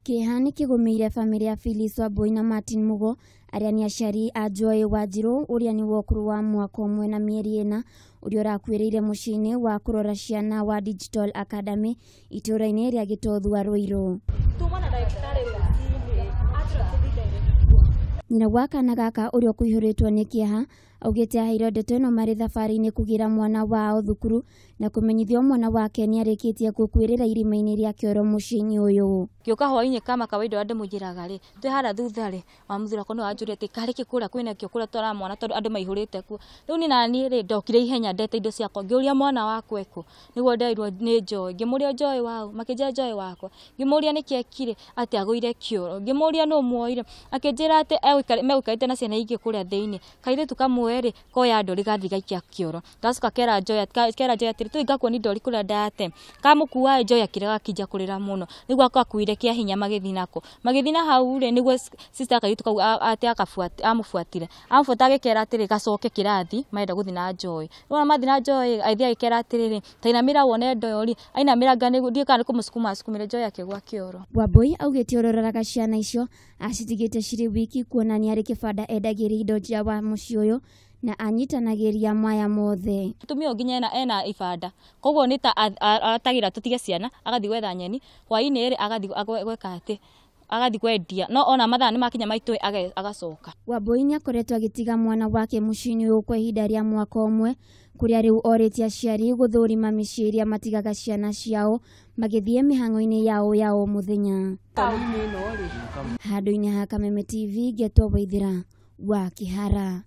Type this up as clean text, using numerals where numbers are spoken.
Kĩeha kĩgũmĩire famĩlĩ ya Phyllis Wambui na Martin Mugo arĩa nĩ aciari a Joy Wanjiru ũrĩa nĩ wokuru wa mwaka ũmwe na mĩeri 4 ũrĩa ũrakuĩrĩire mũciĩ-inĩ wa kũrora ciana wa Digital Academy itũũra-inĩ rĩa Gĩtothua Ruiru. Nyina wa kana gaka ũrĩa kũihũrĩtwo nĩ kĩeha augĩte aheirwo ndeto ĩno marĩ thabarĩ-inĩ kũgira mwana wao thukuru na kũmenyithio mwana wake nĩ arĩkĩtie gũkuĩrĩra irima-inĩ rĩa kĩoro mũciĩ-inĩ ũyũ. Gĩoka hwainĩ kama kawaida andũ mũnjĩraga rĩ twĩ hara thutha rĩ wa mũthura kono wanjũria atĩ karĩkĩ kũrĩa kwĩna kĩo kũrĩa twara mwana tondũ andũ maihũrĩte kuo. Rĩu ni nani rĩ ndokire ihenya ndete indo ciakwa ngĩũria mwana wakwa eko nĩguo nderirwo nĩ Joy. Ngĩmũria Joy wao makĩnjĩra Joy wakwa ngĩmũria nĩkĩ ekire atĩ agũire kĩoro ngĩmũria nũ muoire akĩnjĩra atĩ megũikarĩte na ciana ingĩ kũrĩa thĩinĩ kairĩtu kamwe rĩ koya ndori gathi gaikia kĩoro gacoka kera Joy atĩrĩ tũi ngakuoni ndori kũrĩa ndate kamũkua Joy akĩrega kinja kũrĩra mũno nĩguo akakuire kĩa hinya magĩthi na hau rĩ nĩguo sister kairĩtu kau atĩ amũbuatire agĩkera atĩrĩ gacoke kĩrathi marenda gũthi na Joy. Rĩu mathi na Joy aithia agĩkera atĩrĩ tainamĩra wone ndori ainamĩranga nĩguo kana kũmũsukuma asukumire Joy akĩgwa kĩoro. Wambui augĩte ũroraga ciana icio acitigĩte cirĩ wiki kuonania arĩ kĩbanda endagĩria indo nja wa mũciĩ ũyũ na anyitanagĩria maya mothe. Tumio nginya ena ibanda koguo nĩ ta atagira tutige ciana agathi gwetha nyeni hwainĩ rĩ agathi gweka atĩ agathi kwendia no ona mathaa nĩ makinya maitũ agacoka. Wambui nĩ akoretwo agĩtiga mwana wake mũciĩ-inĩ ũyũ kwa ihinda rĩa mwaka ũmwe kũrĩa rĩu orĩtie aciari gũthũrima mĩciĩ ĩrĩa matigaga ciana ciao magĩthiĩ mĩhang'o-inĩ yao ya o mũthenya. Handũ-inĩ ha Kameme TV Getwo Waithĩra wa Kĩhara.